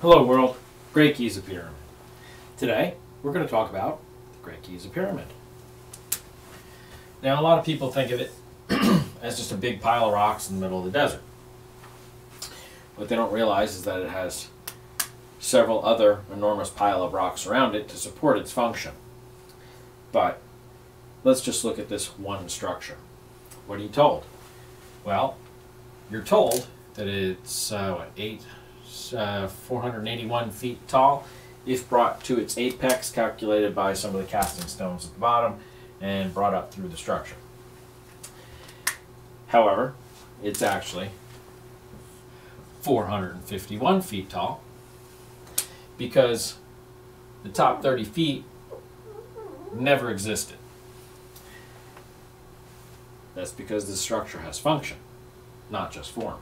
Hello world, Great Giza Pyramid. Today we're going to talk about the Great Giza Pyramid. Now a lot of people think of it as just a big pile of rocks in the middle of the desert. What they don't realize is that it has several other enormous pile of rocks around it to support its function. But let's just look at this one structure. What are you told? Well, you're told that it's 481 feet tall if brought to its apex, calculated by some of the casting stones at the bottom and brought up through the structure. However, it's actually 451 feet tall because the top 30 feet never existed. That's because the structure has function, not just form.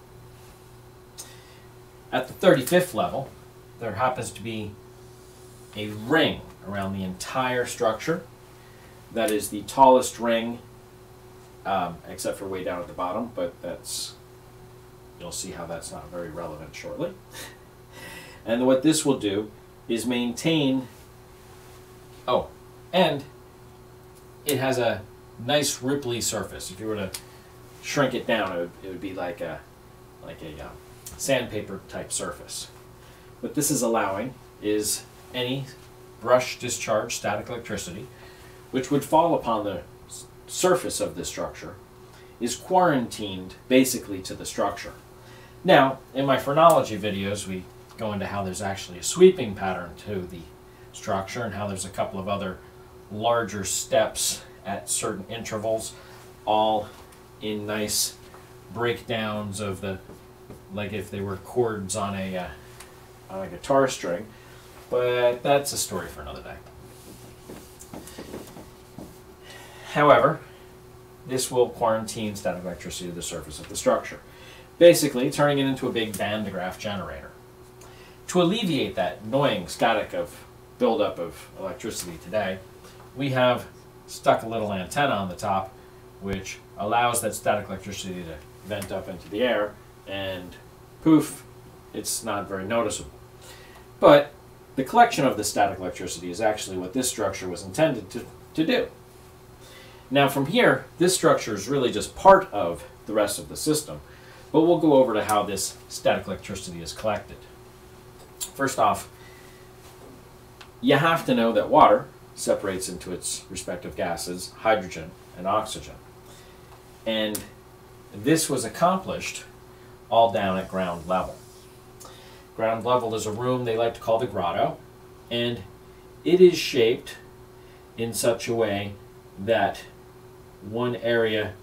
At the 35th level, there happens to be a ring around the entire structure. That is the tallest ring, except for way down at the bottom, but you'll see how that's not very relevant shortly. And what this will do is maintain, and it has a nice ripply surface. If you were to shrink it down, it would be like a sandpaper type surface. What this is allowing is any brush discharge static electricity, which would fall upon the surface of the structure, is quarantined basically to the structure. Now, in my phrenology videos, we go into how there's actually a sweeping pattern to the structure and how there's a couple of other larger steps at certain intervals, all in nice breakdowns of the, like if they were chords on a guitar string, but that's a story for another day. However, this will quarantine static electricity to the surface of the structure, basically turning it into a big Van de Graaff generator. To alleviate that annoying static of buildup of electricity today, we have stuck a little antenna on the top which allows that static electricity to vent up into the air, and poof, it's not very noticeable. But the collection of the static electricity is actually what this structure was intended to do. Now from here, this structure is really just part of the rest of the system, but we'll go over to how this static electricity is collected. First off, you have to know that water separates into its respective gases, hydrogen and oxygen. And this was accomplished all down at ground level. Ground level is a room they like to call the grotto, and it is shaped in such a way that one area,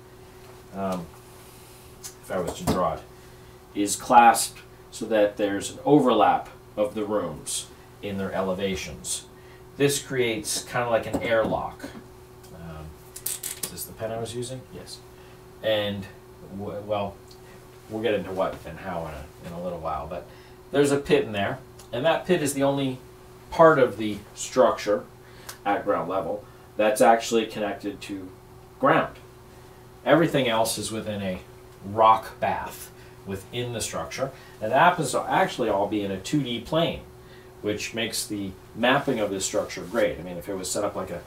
if I was to draw it, is clasped so that there's an overlap of the rooms in their elevations. This creates kind of like an airlock. Is this the pen I was using? Yes. And, well, we'll get into what and how in a little while, but there's a pit in there, and that pit is the only part of the structure at ground level that's actually connected to ground. Everything else is within a rock bath within the structure, and it happens to actually all be in a 2D plane, which makes the mapping of this structure great. I mean, if it was set up like a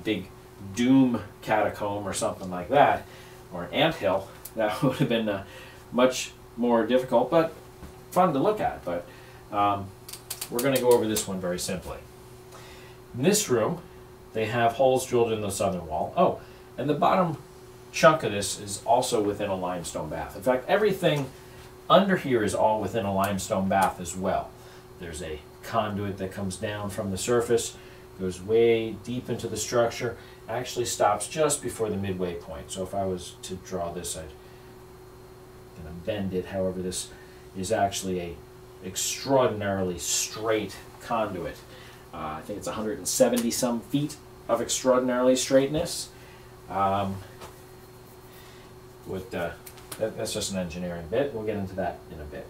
big doom catacomb or something like that, or an anthill, that would have been much more difficult, but fun to look at. But we're going to go over this one very simply. In this room, they have holes drilled in the southern wall. Oh, and the bottom chunk of this is also within a limestone bath. In fact, everything under here is all within a limestone bath as well. There's a conduit that comes down from the surface, goes way deep into the structure, actually stops just before the midway point. So if I was to draw this, I'd kind of bend it. However, this is actually a extraordinarily straight conduit. I think it's 170 some feet of extraordinarily straightness. That's just an engineering bit. We'll get into that in a bit.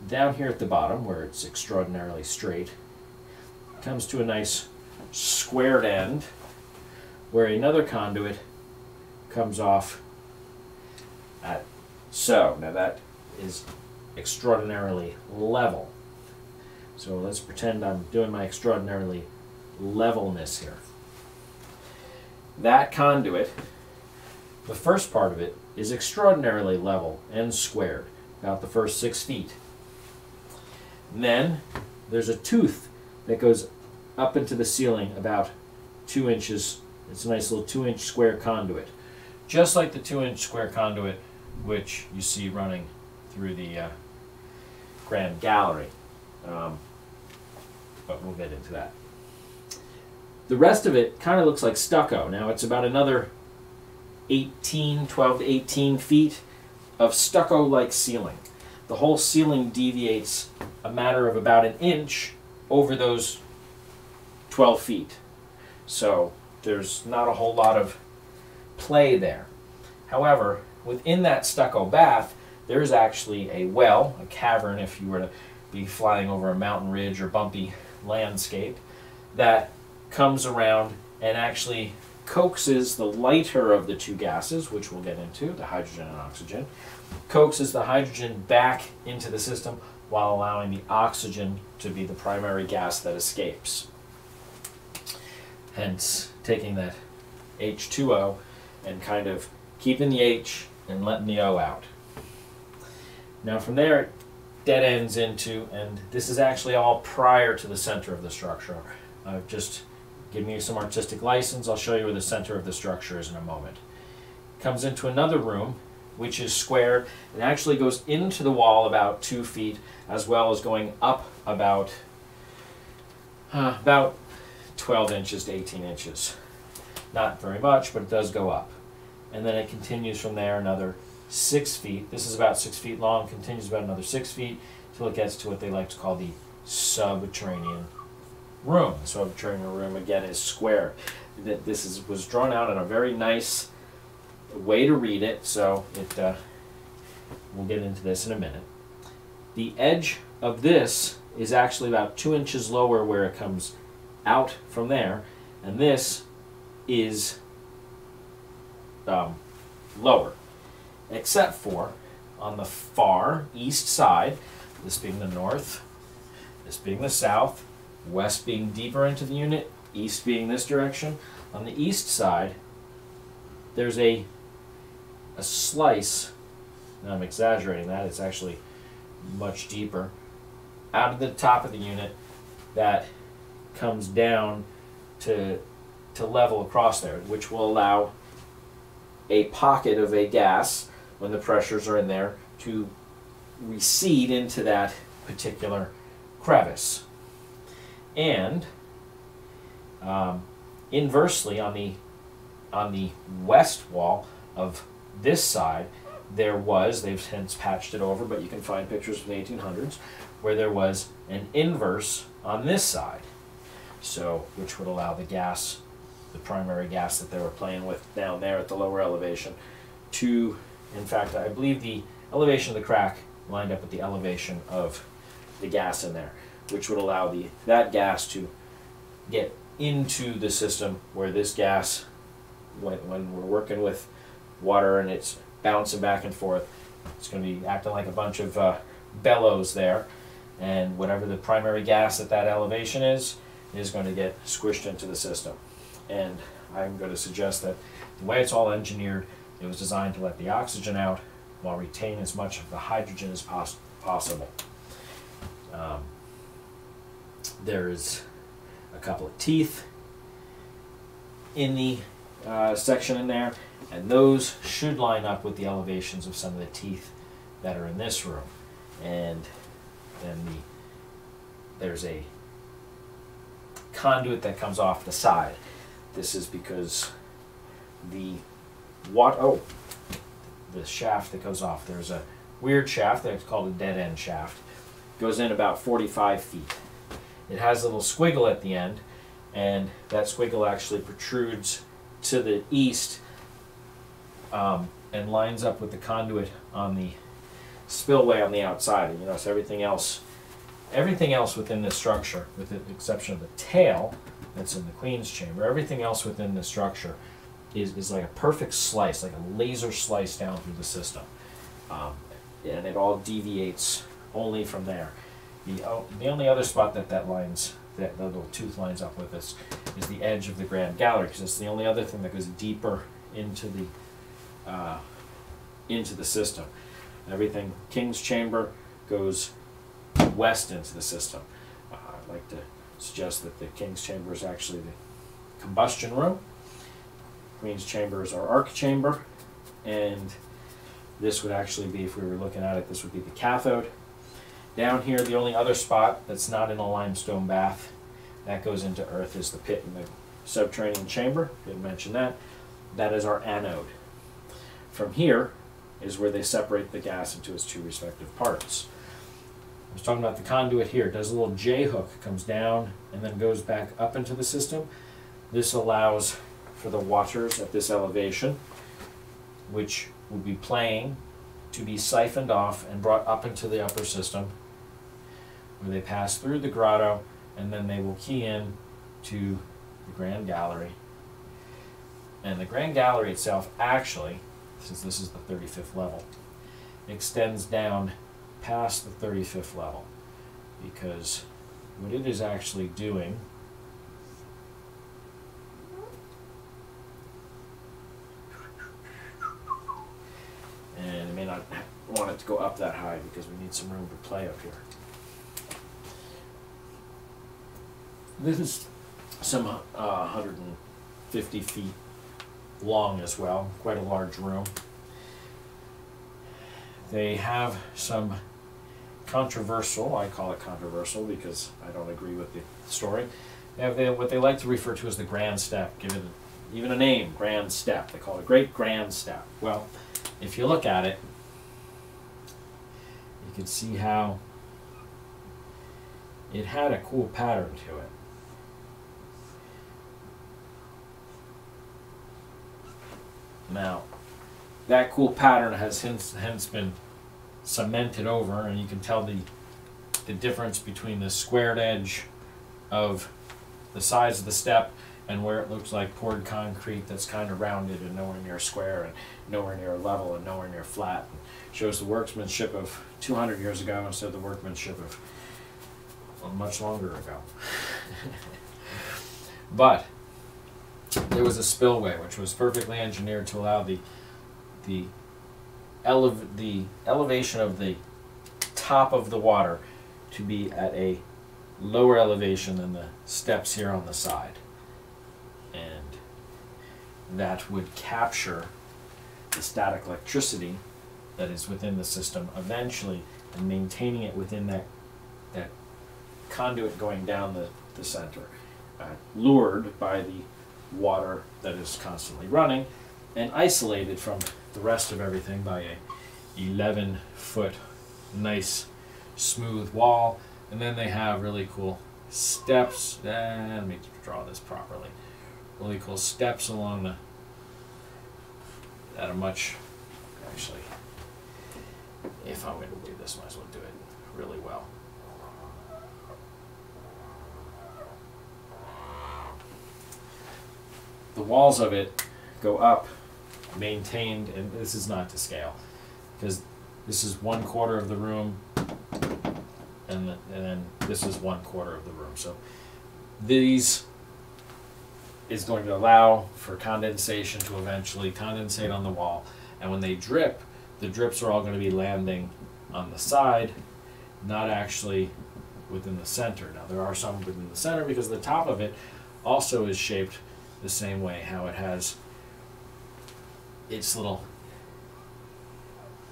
Down here at the bottom, where it's extraordinarily straight, comes to a nice squared end where another conduit comes off at so. Now that is extraordinarily level. So let's pretend I'm doing my extraordinarily levelness here. That conduit, the first part of it, is extraordinarily level and squared, about the first 6 feet. And then there's a tooth that goes up into the ceiling about 2 inches. It's a nice little 2-inch square conduit, just like the 2-inch square conduit which you see running through the Grand Gallery. But we'll get into that. The rest of it kind of looks like stucco. Now it's about another 12 to 18 feet of stucco-like ceiling. The whole ceiling deviates a matter of about 1 inch over those 12 feet. So there's not a whole lot of play there. However, within that stucco bath, there's actually a well, a cavern if you were to be flying over a mountain ridge or bumpy landscape, that comes around and actually coaxes the lighter of the 2 gases, which we'll get into, the hydrogen and oxygen, coaxes the hydrogen back into the system while allowing the oxygen to be the primary gas that escapes. Hence, taking that H2O and kind of keeping the H and letting the O out. Now from there, it dead ends into, and this is actually all prior to the center of the structure. I've just given you some artistic license. I'll show you where the center of the structure is in a moment. Comes into another room, which is squared, and actually goes into the wall about 2 feet, as well as going up about 12 inches to 18 inches. Not very much, but it does go up. And then it continues from there another 6 feet. This is about 6 feet long, continues about another 6 feet until it gets to what they like to call the subterranean room. The subterranean room, again, is square. This was drawn out in a very nice way to read it, so we'll get into this in a minute. The edge of this is actually about 2 inches lower where it comes out from there, and this is lower, except for on the far east side, this being the north, this being the south, west being deeper into the unit, east being this direction. On the east side, there's a slice, and I'm exaggerating that, it's actually much deeper, out of the top of the unit that comes down to level across there, which will allow a pocket of a gas, when the pressures are in there, to recede into that particular crevice. And inversely, on the west wall of this side, they've since patched it over, but you can find pictures from the 1800s, where there was an inverse on this side, so which would allow the gas, the primary gas that they were playing with down there at the lower elevation, to, in fact, I believe the elevation of the crack lined up with the elevation of the gas in there, which would allow that gas to get into the system, where this gas, when we're working with water and it's bouncing back and forth, it's going to be acting like a bunch of bellows there, and whatever the primary gas at that elevation is going to get squished into the system. And I'm going to suggest that the way it's all engineered, it was designed to let the oxygen out while retain as much of the hydrogen as possible. There's a couple of teeth in the section in there, and those should line up with the elevations of some of the teeth that are in this room. And then there's a conduit that comes off the side. This is because the shaft that goes off, there's a weird shaft that's called a dead end shaft. Goes in about 45 feet. It has a little squiggle at the end, and that squiggle actually protrudes to the east and lines up with the conduit on the spillway on the outside. And you notice everything else within this structure, with the exception of the tail that's in the Queen's chamber, everything else within this structure is like a perfect slice, like a laser slice down through the system. And it all deviates only from there. The only other spot that lines, that the little tooth lines up with this, is the edge of the Grand Gallery, because it's the only other thing that goes deeper into the system. Everything, King's Chamber goes west into the system. I'd like to suggest that the King's Chamber is actually the combustion room. Queen's Chamber is our arc chamber, and this would actually be, if we were looking at it, this would be the cathode. Down here, the only other spot that's not in a limestone bath that goes into Earth is the pit in the subterranean chamber. Didn't mention that. That is our anode. From here is where they separate the gas into its two respective parts. I was talking about the conduit here. It does a little J hook, comes down and then goes back up into the system. This allows for the waters at this elevation, which will be playing, to be siphoned off and brought up into the upper system, where they pass through the grotto, and then they will key in to the Grand Gallery. And the Grand Gallery itself, actually, since this is the 35th level, extends down past the 35th level, because what it is actually doing and it may not want it to go up that high because we need some room to play up here. This is some 150 feet long as well, quite a large room. They have some controversial, I call it controversial because I don't agree with the story. They have what they like to refer to as the Grand Step, give it even a name, Grand Step. They call it Great Grand Step. Well, if you look at it, you can see how it had a cool pattern to it. Now, that cool pattern has hence been cemented over, and you can tell the difference between the squared edge of the size of the step and where it looks like poured concrete that's kind of rounded and nowhere near square and nowhere near level and nowhere near flat. It shows the workmanship of 200 years ago instead of the workmanship of, well, much longer ago. But there was a spillway which was perfectly engineered to allow the elevation of the top of the water to be at a lower elevation than the steps here on the side. And that would capture the static electricity that is within the system eventually, and maintaining it within that conduit going down the center, lured by the water that is constantly running and isolated from the rest of everything by a 11-foot nice smooth wall. And then they have really cool steps, let me draw this properly, really cool steps along the, at a much, actually, if I'm going to do this, might as well do it really well. The walls of it go up, maintained, and this is not to scale, because this is 1/4 of the room, and then this is 1/4 of the room. So these is going to allow for condensation to eventually condensate on the wall, and when they drip, the drips are all going to be landing on the side, not actually within the center. Now there are some within the center because the top of it also is shaped the same way, how it has its little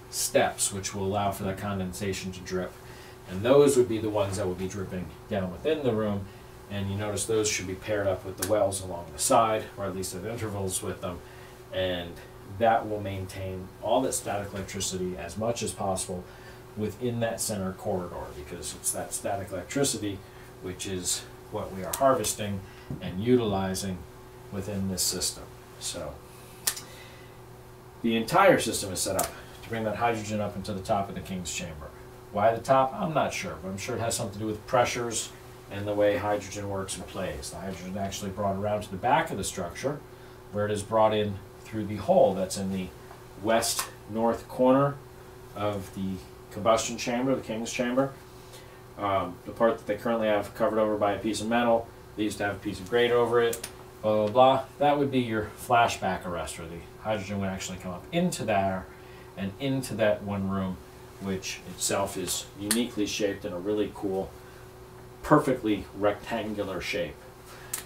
steps which will allow for that condensation to drip, and those would be the ones that would be dripping down within the room. And you notice those should be paired up with the wells along the side, or at least at intervals with them, and that will maintain all that static electricity as much as possible within that center corridor, because it's that static electricity which is what we are harvesting and utilizing within this system. So the entire system is set up to bring that hydrogen up into the top of the King's Chamber. Why the top? I'm not sure, but I'm sure it has something to do with pressures and the way hydrogen works and plays. The hydrogen actually brought around to the back of the structure, where it is brought in through the hole that's in the west-north corner of the combustion chamber, the King's Chamber. The part that they currently have covered over by a piece of metal, they used to have a piece of grate over it, blah, blah, blah. That would be your flashback arrestor. The hydrogen would actually come up into there and into that one room, which itself is uniquely shaped in a really cool, perfectly rectangular shape,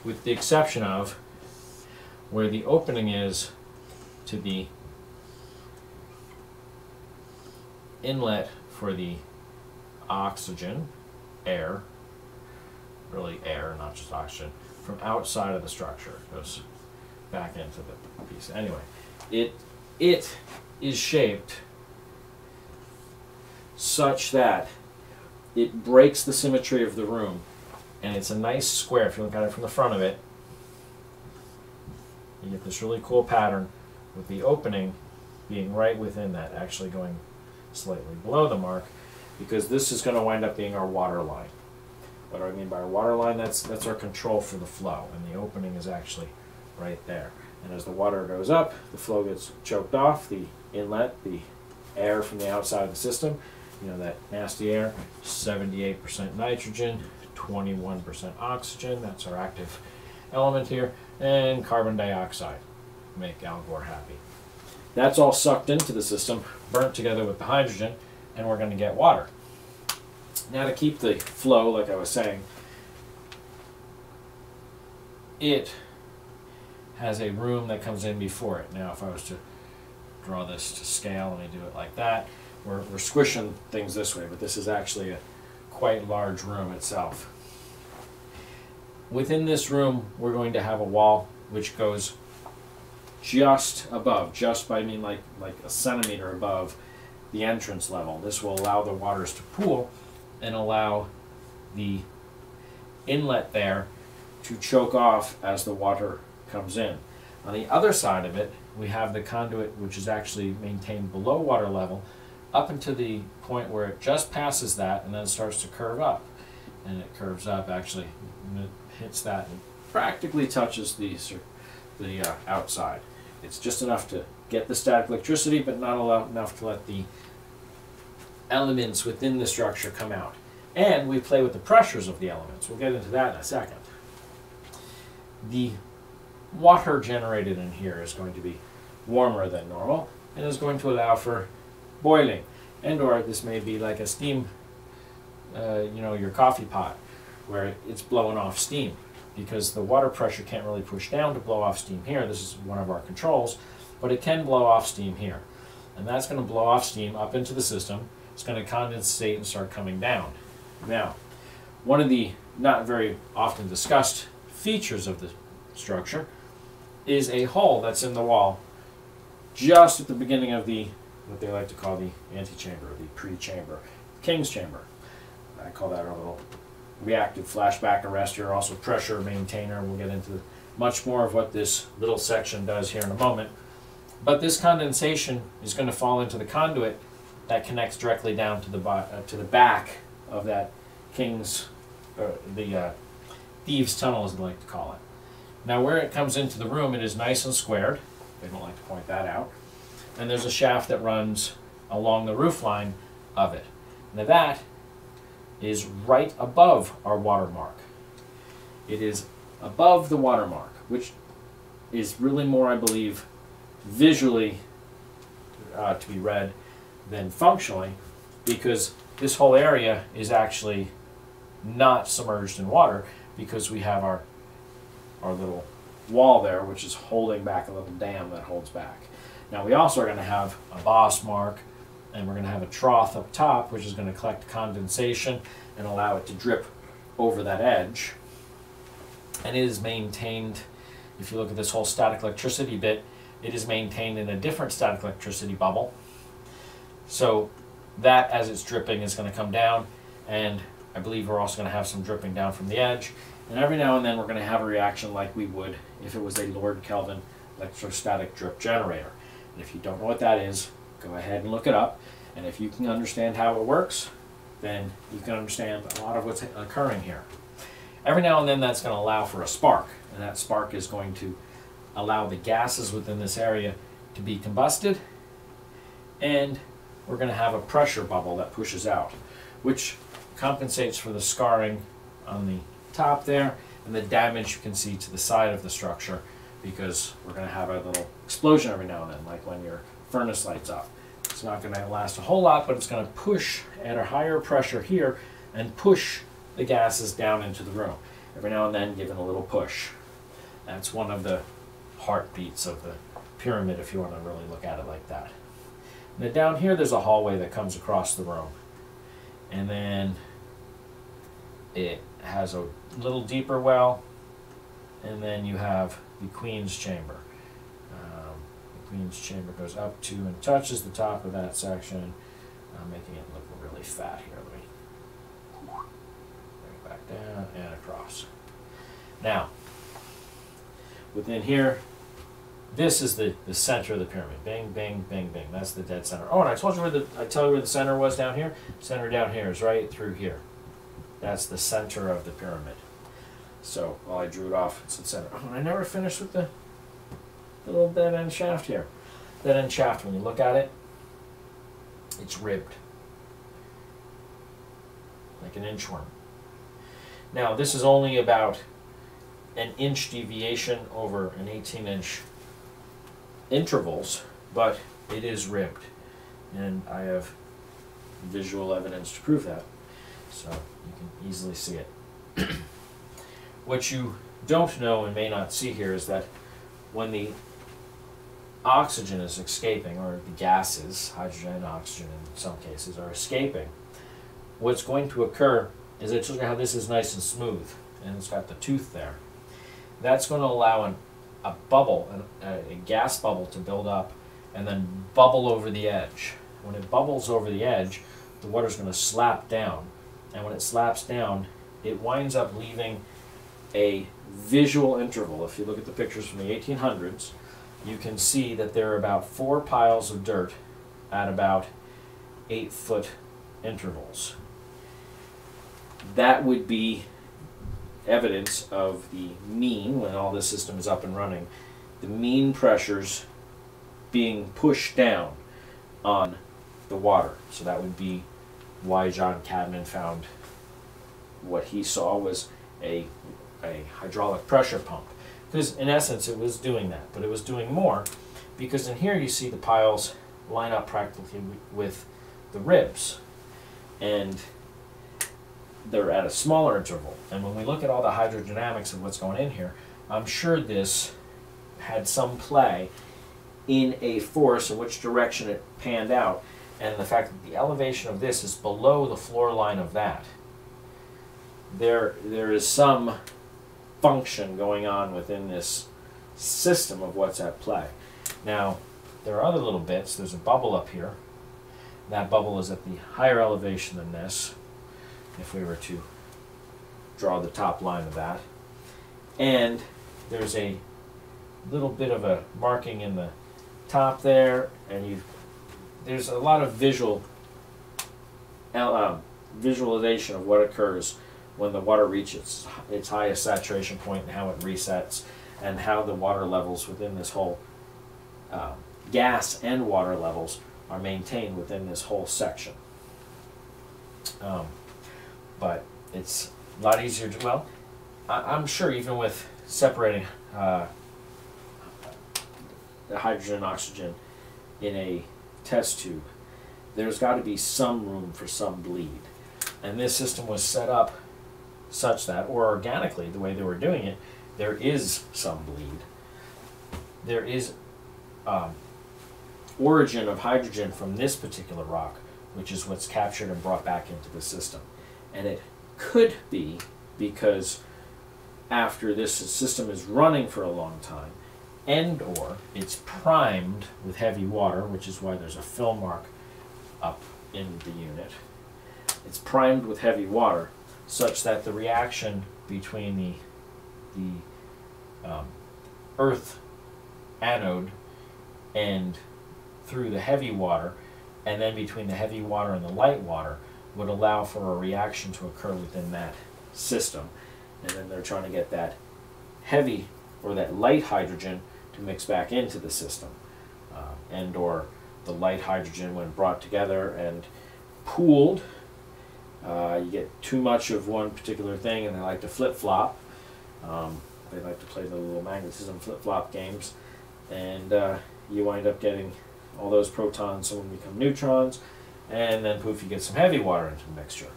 with the exception of where the opening is to the inlet for the oxygen, air, really air, not just oxygen, from outside of the structure. It goes back into the piece. Anyway, it is shaped such that it breaks the symmetry of the room, and it's a nice square. If you look at it from the front of it, you get this really cool pattern with the opening being right within that, actually going slightly below the mark, because this is going to wind up being our water line. What do I mean by our water line? That's our control for the flow, and the opening is actually right there. And as the water goes up, the flow gets choked off, the inlet, the air from the outside of the system, you know, that nasty air, 78% nitrogen, 21% oxygen, that's our active element here, and carbon dioxide, make Al Gore happy. That's all sucked into the system, burnt together with the hydrogen, and we're going to get water. Now, to keep the flow, like I was saying, it has a room that comes in before it. Now, if I was to draw this to scale, let me do it like that. We're squishing things this way, but this is actually a quite large room itself. Within this room, we're going to have a wall which goes just above, just by I mean like a centimeter above the entrance level. This will allow the waters to pool and allow the inlet there to choke off as the water comes in. On the other side of it, we have the conduit, which is actually maintained below water level up until the point where it just passes that and then starts to curve up. And it curves up actually, and it hits that and practically touches the outside. It's just enough to get the static electricity, but not enough to let the elements within the structure come out. And we play with the pressures of the elements. We'll get into that in a second. The water generated in here is going to be warmer than normal and is going to allow for boiling. And or this may be like a steam, your coffee pot, where it's blowing off steam, because the water pressure can't really push down to blow off steam here. This is one of our controls, but it can blow off steam here. And that's going to blow off steam up into the system. It's going to condensate and start coming down. Now, one of the not very often discussed features of the structure is a hole that's in the wall just at the beginning of the, what they like to call the antechamber, the pre-chamber, king's chamber. I call that our little reactive flashback arrestor, also pressure maintainer. We'll get into much more of what this little section does here in a moment. But this condensation is going to fall into the conduit that connects directly down to the back of that king's, the thieves' tunnel, as they like to call it. Now, where it comes into the room, it is nice and squared. They don't like to point that out. And there's a shaft that runs along the roof line of it. Now, that is right above our watermark. It is above the watermark, which is really more, I believe, visually to be read than functionally, because this whole area is actually not submerged in water, because we have our little wall there, which is holding back a little dam that holds back. Now, we also are going to have a boss mark, and we're going to have a trough up top, which is going to collect condensation and allow it to drip over that edge. And it is maintained, if you look at this whole static electricity bit, it is maintained in a different static electricity bubble. So that, as it's dripping, is going to come down, and I believe we're also going to have some dripping down from the edge. And every now and then we're going to have a reaction like we would if it was a Lord Kelvin electrostatic drip generator. And if you don't know what that is, go ahead and look it up. And if you can understand how it works, then you can understand a lot of what's occurring here. Every now and then that's going to allow for a spark, and that spark is going to allow the gases within this area to be combusted, and we're going to have a pressure bubble that pushes out, which compensates for the scarring on the top there and the damage you can see to the side of the structure, because we're going to have a little explosion every now and then, like when your furnace lights up. It's not going to last a whole lot, but it's going to push at a higher pressure here and push the gases down into the room. Every now and then giving a little push. That's one of the heartbeats of the pyramid, if you want to really look at it like that. And then down here there's a hallway that comes across the room. And then it has a little deeper well, and then you have the Queen's Chamber. The Queen's Chamber goes up to and touches the top of that section, making it look really fat here. Let me bring it back down and across. Now, within here, this is the center of the pyramid. Bing, bing, bing, bing. That's the dead center. Oh, and I told you where the center was down here. Center down here is right through here. That's the center of the pyramid. So, well, I drew it off. It's the center. Oh, and I never finished with the little dead end shaft here. Dead end shaft, when you look at it, it's ribbed. Like an inchworm. Now, this is only about an inch deviation over an 18-inch intervals, but it is ribbed. And I have visual evidence to prove that. So you can easily see it. What you don't know and may not see here is that when the oxygen is escaping, or the gases, hydrogen and oxygen in some cases, are escaping, what's going to occur is, I told you how this is nice and smooth, and it's got the tooth there. That's going to allow a bubble, a gas bubble, to build up and then bubble over the edge. When it bubbles over the edge, the water's going to slap down. And when it slaps down, it winds up leaving a visual interval. If you look at the pictures from the 1800s, you can see that there are about 4 piles of dirt at about 8-foot intervals. That would be evidence of the mean, when all this system is up and running, the mean pressures being pushed down on the water. So that would be why John Cadman found what he saw was a hydraulic pressure pump. Because in essence it was doing that, but it was doing more, because in here you see the piles line up practically with the ribs, and they're at a smaller interval. And when we look at all the hydrodynamics of what's going in here, I'm sure this had some play in a force in which direction it panned out, and the fact that the elevation of this is below the floor line of that. There is some function going on within this system of what's at play. Now, there are other little bits. There's a bubble up here. That bubble is at the higher elevation than this, if we were to draw the top line of that. And there's a little bit of a marking in the top there, and there's a lot of visualization of what occurs when the water reaches its highest saturation point, and how it resets, and how the water levels within this whole gas and water levels are maintained within this whole section. But it's a lot easier to, well, I'm sure even with separating the hydrogen and oxygen in a test tube, there's got to be some room for some bleed. And this system was set up such that, or organically, the way they were doing it, there is some bleed. There is origin of hydrogen from this particular rock, which is what's captured and brought back into the system. And it could be because after this system is running for a long time, and or it's primed with heavy water, which is why there's a fill mark up in the unit. It's primed with heavy water such that the reaction between the earth anode and through the heavy water, and then between the heavy water and the light water, would allow for a reaction to occur within that system. And then they're trying to get that heavy or that light hydrogen to mix back into the system, and or the light hydrogen, when brought together and pooled You get too much of one particular thing and they like to flip-flop. They like to play the little magnetism flip-flop games, and you wind up getting all those protons, some of them become neutrons, and then poof, you get some heavy water into the mixture.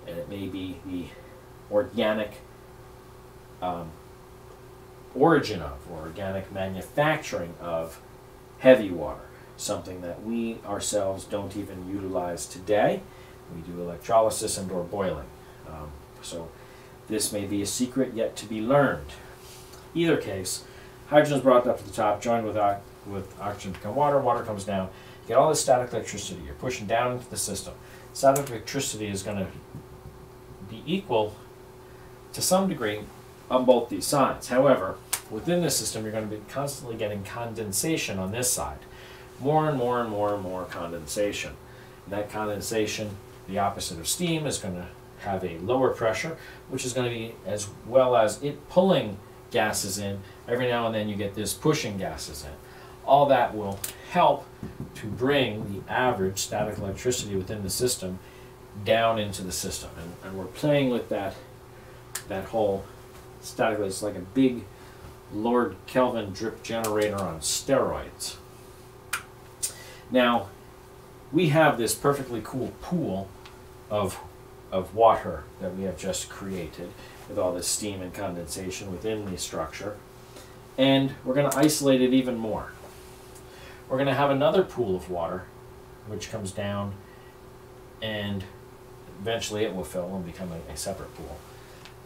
And it may be the organic origin of, or organic manufacturing of heavy water, something that we ourselves don't even utilize today. We do electrolysis and or boiling. So this may be a secret yet to be learned. Either case, hydrogen is brought up to the top, joined with oxygen to become water, water comes down. You get all this static electricity. You're pushing down into the system. Static electricity is going to be equal to some degree on both these sides. However, within the system, you're going to be constantly getting condensation on this side. More and more and more and more condensation. And that condensation, the opposite of steam, is going to have a lower pressure, which is going to be, as well as it pulling gases in, every now and then you get this pushing gases in. All that will help to bring the average static electricity within the system down into the system. And we're playing with that whole static, it's like a big Lord Kelvin drip generator on steroids. Now, we have this perfectly cool pool of water that we have just created with all this steam and condensation within the structure, and we're going to isolate it even more. We're going to have another pool of water which comes down, and eventually it will fill and become a separate pool,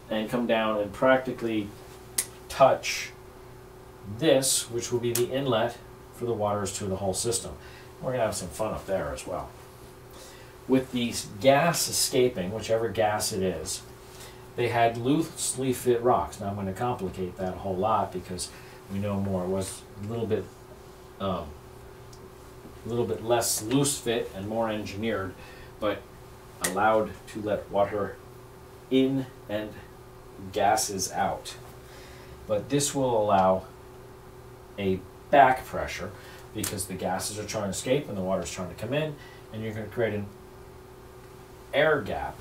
and come down and practically touch this, which will be the inlet for the waters to the whole system. We're going to have some fun up there as well. With the gas escaping, whichever gas it is, they had loosely fit rocks. Now I'm going to complicate that a whole lot because we know more. It was a little bit less loose fit and more engineered, but allowed to let water in and gases out. But this will allow a back pressure because the gases are trying to escape and the water is trying to come in, and you're going to create an air gap.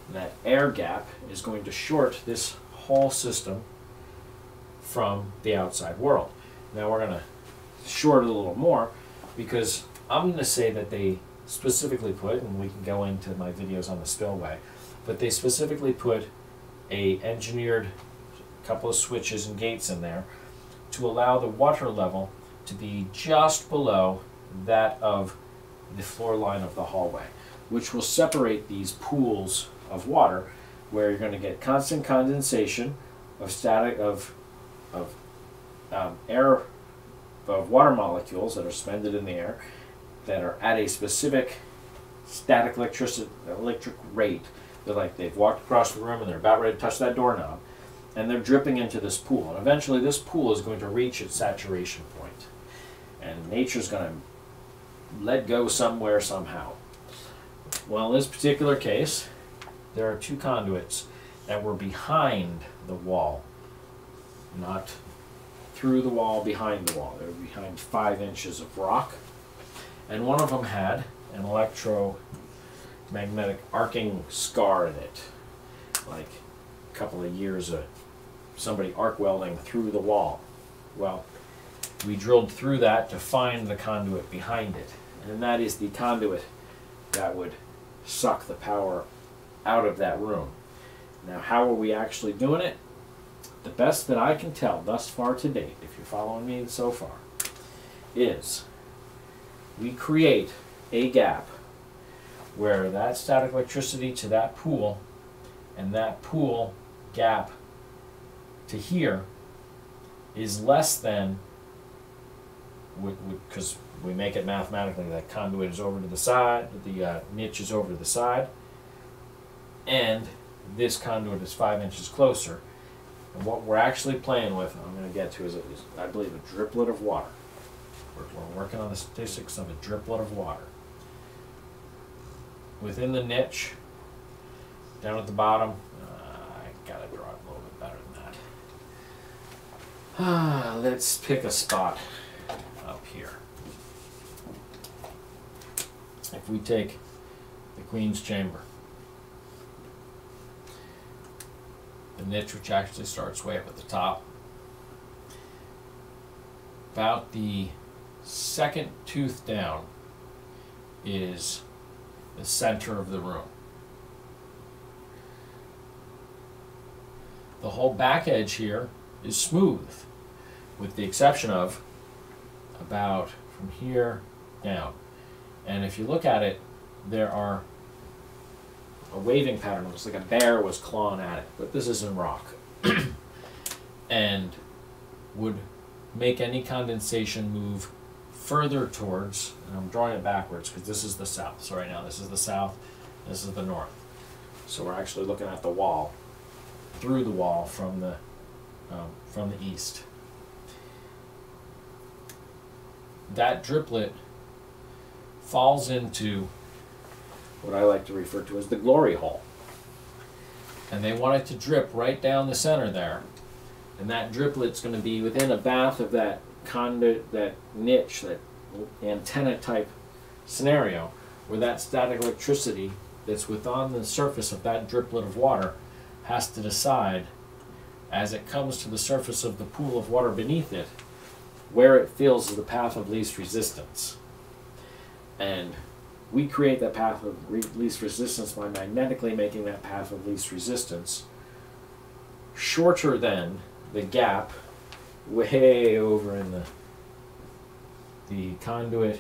And that air gap is going to short this whole system from the outside world. Now we're going to short it a little more because I'm going to say that they specifically put, and we can go into my videos on the spillway, but they specifically put a engineered couple of switches and gates in there to allow the water level to be just below that of the floor line of the hallway, which will separate these pools of water where you're going to get constant condensation of static air, of water molecules that are suspended in the air that are at a specific static electric rate. They're like they've walked across the room and they're about ready to touch that doorknob, and they're dripping into this pool. And eventually this pool is going to reach its saturation point. And nature's going to let go somewhere, somehow. Well, in this particular case, there are two conduits that were behind the wall, not through the wall, behind the wall. They were behind 5 inches of rock. And one of them had an electromagnetic arcing scar in it, like a couple of years of somebody arc welding through the wall. Well, we drilled through that to find the conduit behind it, and that is the conduit that would suck the power out of that room. Now, how are we actually doing it? The best that I can tell thus far to date, if you're following me so far, is we create a gap where that static electricity to that pool and that pool gap to here is less than, because we make it mathematically, that conduit is over to the side, the niche is over to the side, and this conduit is 5 inches closer. And what we're actually playing with, I'm going to get to, is I believe a driplet of water. We're working on the statistics of a driplet of water. Within the niche, down at the bottom, I got to draw it a little bit better than that. Let's pick a spot up here. If we take the Queen's Chamber, the niche, which actually starts way up at the top. About the second tooth down is the center of the room. The whole back edge here is smooth, with the exception of about from here down. And if you look at it, there are a waving pattern. It looks like a bear was clawing at it, but this is in rock. And would make any condensation move further towards, and I'm drawing it backwards because this is the south. So right now this is the south, this is the north. So we're actually looking at the wall, through the wall from the east. That driplet falls into what I like to refer to as the glory hole. And they want it to drip right down the center there. And that driplet's going to be within a bath of that conduit, that niche, that antenna type scenario, where that static electricity that's within the surface of that driplet of water has to decide, as it comes to the surface of the pool of water beneath it, where it feels the path of least resistance. And we create that path of least resistance by magnetically making that path of least resistance shorter than the gap way over in the conduit,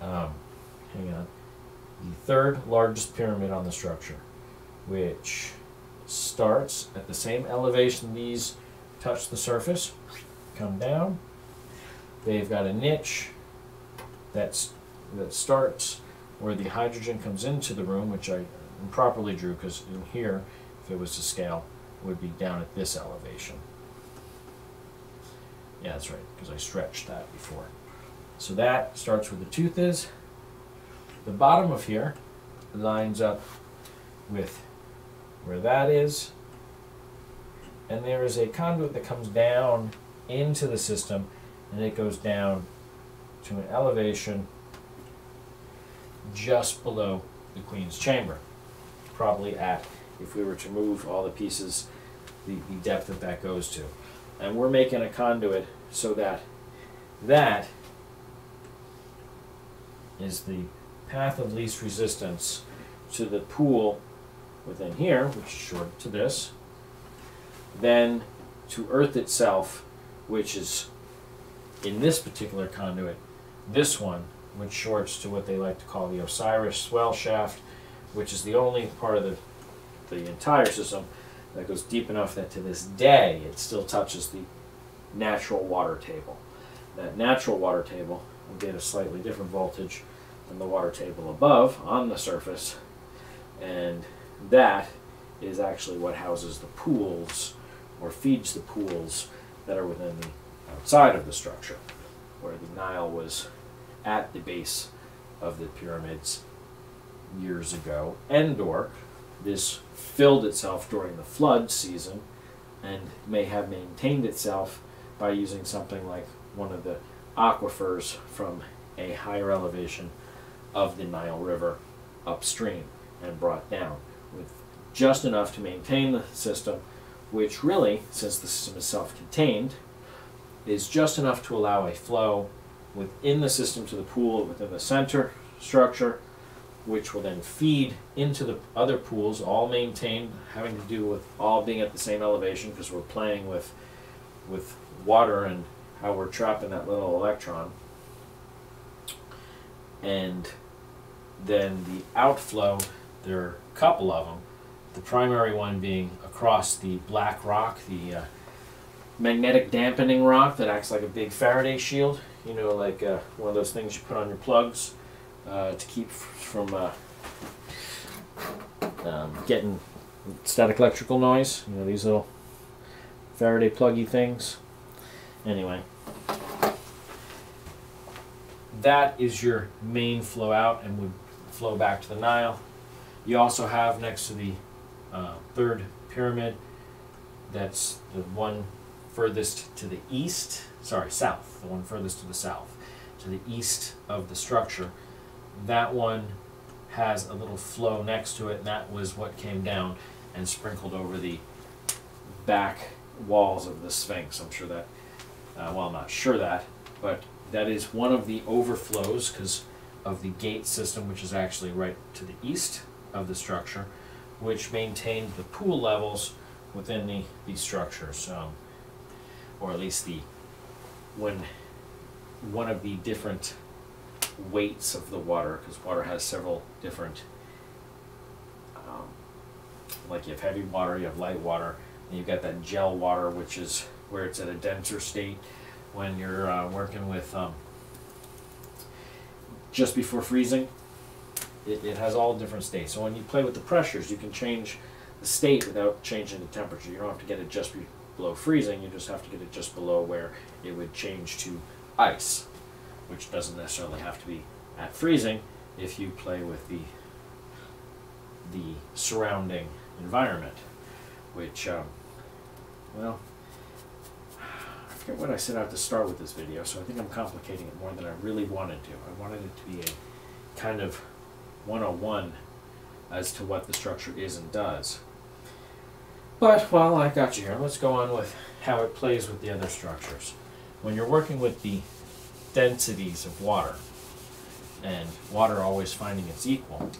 hang on, the third largest pyramid on the structure, which starts at the same elevation these touch the surface, come down. They've got a niche that starts where the hydrogen comes into the room, which I improperly drew because in here, if it was to scale, would be down at this elevation. Yeah, that's right, because I stretched that before. So that starts where the tooth is. The bottom of here lines up with where that is. And there is a conduit that comes down into the system, and it goes down to an elevation just below the Queen's Chamber. Probably at, if we were to move all the pieces, the depth that goes to. And we're making a conduit so that that is the path of least resistance to the pool within here, which is short to this, then to Earth itself, which is in this particular conduit, this one, which shorts to what they like to call the Osiris swell shaft, which is the only part of the entire system that goes deep enough that to this day it still touches the natural water table. That natural water table will get a slightly different voltage than the water table above on the surface, and that is actually what houses the pools, or feeds the pools that are within the outside of the structure, where the Nile was at the base of the pyramids years ago. Endor, this filled itself during the flood season and may have maintained itself by using something like one of the aquifers from a higher elevation of the Nile River upstream and brought down, with just enough to maintain the system, which really, since the system is self-contained, is just enough to allow a flow within the system to the pool within the center structure, which will then feed into the other pools, all maintained, having to do with all being at the same elevation, because we're playing with water and how we're trapping that little electron. And then the outflow, there are a couple of them, the primary one being across the black rock, the magnetic dampening rock that acts like a big Faraday shield, you know, like one of those things you put on your plugs to keep from getting static electrical noise, you know, these little Faraday pluggy things. Anyway, that is your main flow out and would flow back to the Nile. You also have next to the third pyramid, that's the one furthest to the east, sorry, south, the one furthest to the south, to the east of the structure. That one has a little flow next to it, and that was what came down and sprinkled over the back walls of the Sphinx. I'm sure that, well, I'm not sure that, but that is one of the overflows because of the gate system, which is actually right to the east of the structure, which maintained the pool levels within the structures, or at least when one of the different weights of the water, because water has several different, like you have heavy water, you have light water, and you've got that gel water, which is where it's at a denser state when you're working with just before freezing. It has all different states. So when you play with the pressures, you can change the state without changing the temperature. You don't have to get it just below freezing, you just have to get it just below where it would change to ice, which doesn't necessarily have to be at freezing if you play with the surrounding environment, which, well, I forget what I set out to start with this video, so I think I'm complicating it more than I really wanted to. I wanted it to be a kind of 101 as to what the structure is and does. But, well, I got you here. Let's go on with how it plays with the other structures. When you're working with the densities of water, and water always finding its equal,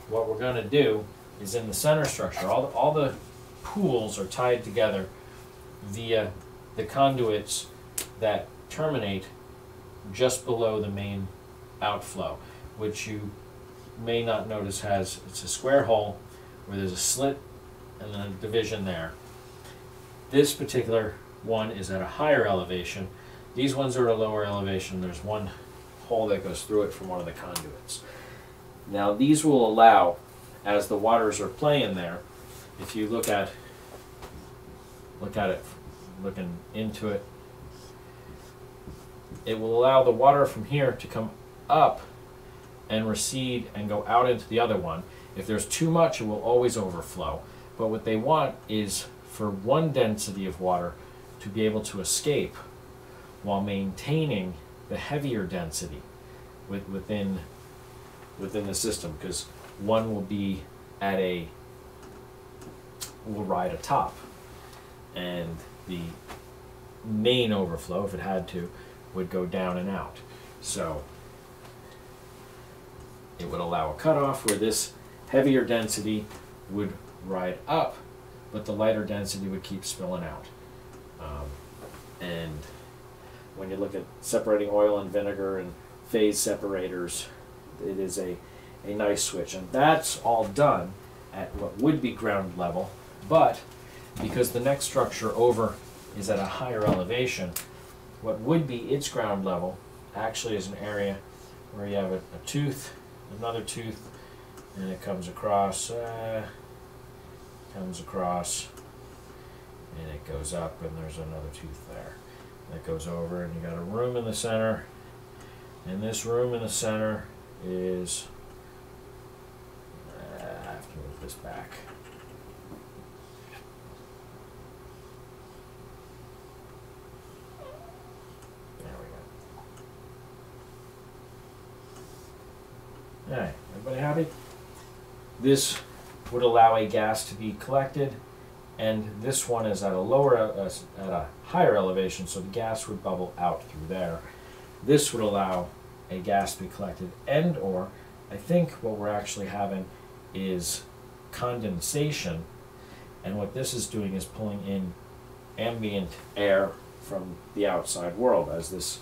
what we're going to do is in the center structure, all the pools are tied together via the conduits that terminate just below the main outflow, which you may not notice it's a square hole where there's a slit and then a division there. This particular one is at a higher elevation. These ones are at a lower elevation. There's one hole that goes through it from one of the conduits. Now these will allow, as the waters are playing there, if you look at it, looking into it, it will allow the water from here to come up and recede and go out into the other one. If there's too much, it will always overflow. But what they want is for one density of water to be able to escape while maintaining the heavier density within the system, because one will be will ride atop, and the main overflow, if it had to, would go down and out. So it would allow a cutoff where this heavier density would ride up, but the lighter density would keep spilling out. And when you look at separating oil and vinegar and phase separators, it is a nice switch. And that's all done at what would be ground level, but because the next structure over is at a higher elevation, what would be its ground level actually is an area where you have a tooth, another tooth, and it comes across, and it goes up, and there's another tooth there that goes over, and you got a room in the center, and this room in the center is, I have to move this back. There we go. Alright, everybody happy? This would allow a gas to be collected, and this one is at a higher elevation, so the gas would bubble out through there. This would allow a gas to be collected, and or I think what we're actually having is condensation, and what this is doing is pulling in ambient air from the outside world. As this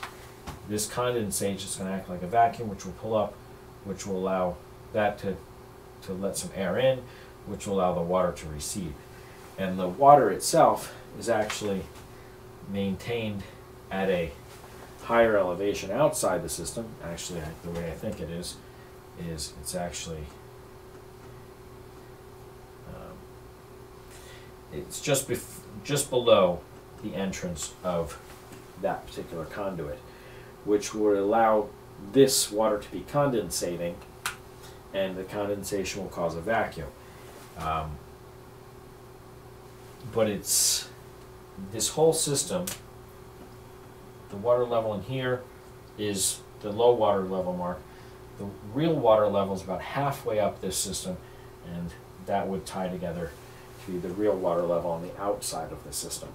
condensate is going to act like a vacuum, which will pull up, which will allow that to let some air in, which will allow the water to recede. And the water itself is actually maintained at a higher elevation outside the system. Actually, the way I think it is it's actually it's just below the entrance of that particular conduit, which would allow this water to be condensating, and the condensation will cause a vacuum. But it's this whole system, the water level in here is the low water level mark. The real water level is about halfway up this system, and that would tie together to be the real water level on the outside of the system.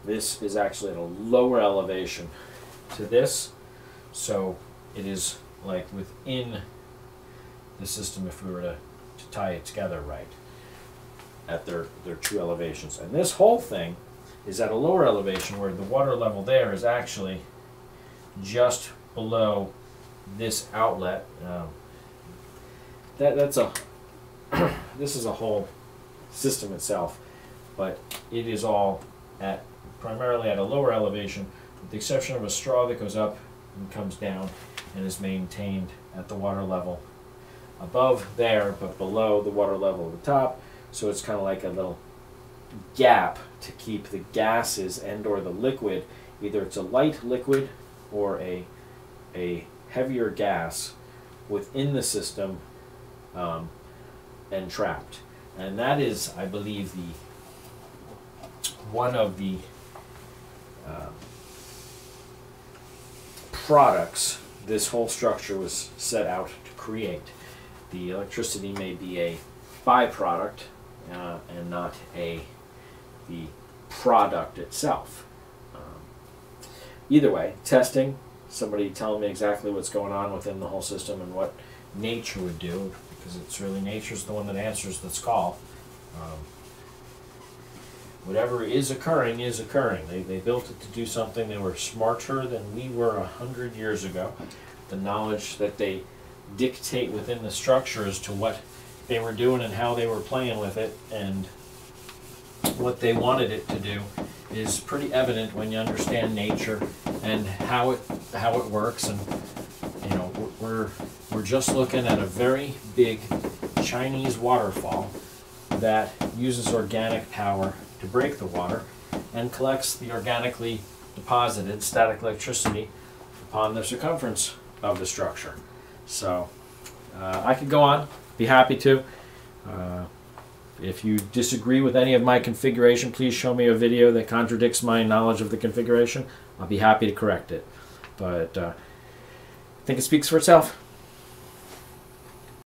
This is actually at a lower elevation to this, so it is like within the system if we were to tie it together right at their true elevations. And this whole thing is at a lower elevation where the water level there is actually just below this outlet. That's a this is a whole system itself, but it is all at primarily at a lower elevation, with the exception of a straw that goes up and comes down and is maintained at the water level above there, but below the water level at the top. So it's kind of like a little gap to keep the gases and or the liquid, either it's a light liquid or a heavier gas within the system and trapped. And that is, I believe, one of the products this whole structure was set out to create. The electricity may be a byproduct and not the product itself. Either way, testing, somebody telling me exactly what's going on within the whole system and what nature would do, because it's really nature's the one that answers this call. Whatever is occurring is occurring. They built it to do something. They were smarter than we were 100 years ago. The knowledge that they dictate within the structure as to what they were doing and how they were playing with it and what they wanted it to do is pretty evident when you understand nature and how it works. And you know, we're just looking at a very big Chinese waterfall that uses organic power to break the water and collects the organically deposited static electricity upon the circumference of the structure. So I could go on, be happy to. If you disagree with any of my configuration, please show me a video that contradicts my knowledge of the configuration. I'll be happy to correct it. But I think it speaks for itself.